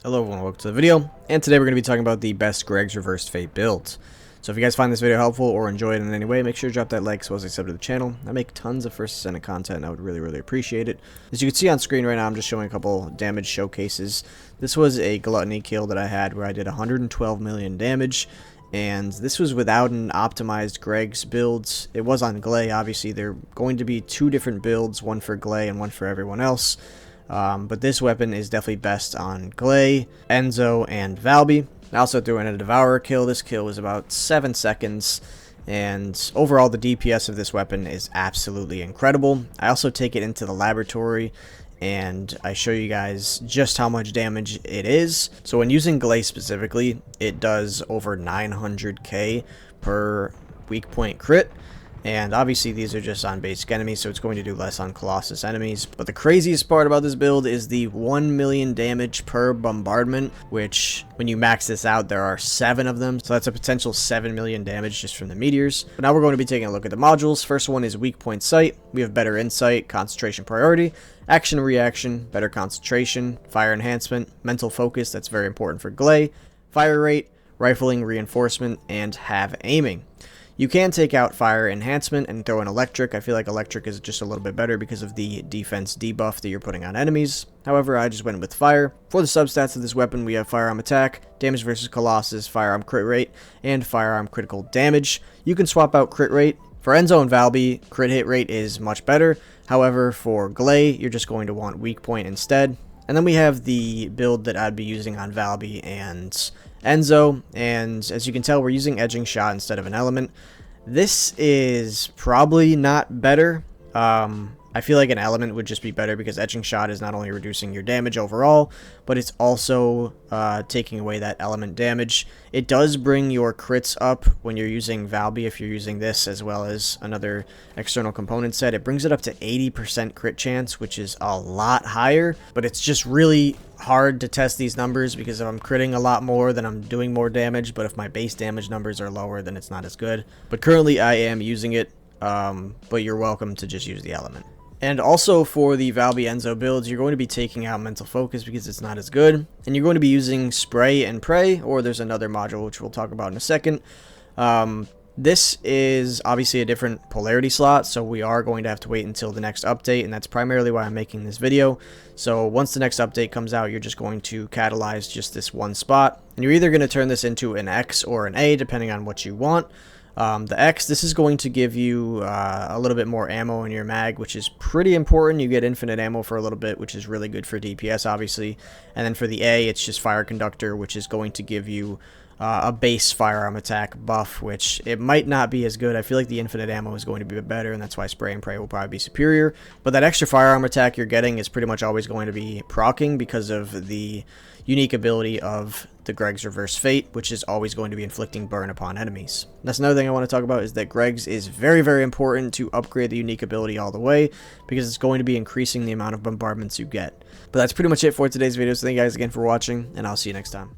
Hello everyone, welcome to the video, and today we're going to be talking about the best Greg's Reversed Fate builds. So if you guys find this video helpful or enjoy it in any way, make sure to drop that like so as I sub to the channel. I make tons of First Descendant content and I would really appreciate it. As you can see on screen right now, I'm just showing a couple damage showcases. This was a gluttony kill that I had where I did 112 million damage, and this was without an optimized Greg's build. It was on Glay, obviously. There are going to be two different builds, one for Glay and one for everyone else. But this weapon is definitely best on Glay, Enzo, and Valby. I also threw in a Devourer kill. This kill was about 7 seconds, and overall the DPS of this weapon is absolutely incredible. I also take it into the laboratory, and I show you guys just how much damage it is. So when using Glay specifically, it does over 900k per weak point crit. And obviously these are just on basic enemies, so it's going to do less on Colossus enemies. But the craziest part about this build is the 1 million damage per bombardment, which when you max this out, there are 7 of them. So that's a potential 7 million damage just from the meteors. But now we're going to be taking a look at the modules. First one is weak point sight. We have better insight, concentration priority, action reaction, better concentration, fire enhancement, mental focus, that's very important for Glay, fire rate, rifling reinforcement, and have aiming. You can take out fire enhancement and throw in electric. I feel like electric is just a little bit better because of the defense debuff that you're putting on enemies. However, I just went with fire. For the substats of this weapon, we have firearm attack, damage versus Colossus, firearm crit rate, and firearm critical damage. You can swap out crit rate. For Enzo and Valby, crit hit rate is much better. However, for Glay, you're just going to want weak point instead. And then we have the build that I'd be using on Valby and Enzo, and as you can tell, we're using edging shot instead of an element. This is probably not better. I feel like an element would just be better because edging shot is not only reducing your damage overall, but it's also taking away that element damage. It does bring your crits up when you're using Valby if you're using this as well as another external component set. It brings it up to 80% crit chance, which is a lot higher, but it's just really hard to test these numbers because if I'm critting a lot more, then I'm doing more damage, but if my base damage numbers are lower, then it's not as good. But currently I am using it, but you're welcome to just use the element. And also for the Valby Enzo builds, you're going to be taking out mental focus because it's not as good. And you're going to be using spray and pray, or there's another module which we'll talk about in a second. This is obviously a different polarity slot, so we are going to have to wait until the next update, and that's primarily why I'm making this video. So once the next update comes out, you're just going to catalyze just this one spot. And you're either going to turn this into an X or an A, depending on what you want. The X, this is going to give you a little bit more ammo in your mag, which is pretty important. You get infinite ammo for a little bit, which is really good for DPS, obviously. And then for the A, it's just fire conductor, which is going to give you a base firearm attack buff, which it might not be as good. I feel like the infinite ammo is going to be a bit better, and that's why spray and pray will probably be superior. But that extra firearm attack you're getting is pretty much always going to be proccing because of the unique ability of the Greg's Reverse Fate, which is always going to be inflicting burn upon enemies. That's another thing I want to talk about, is that Greg's is very important to upgrade the unique ability all the way because it's going to be increasing the amount of bombardments you get. But that's pretty much it for today's video, so thank you guys again for watching, and I'll see you next time.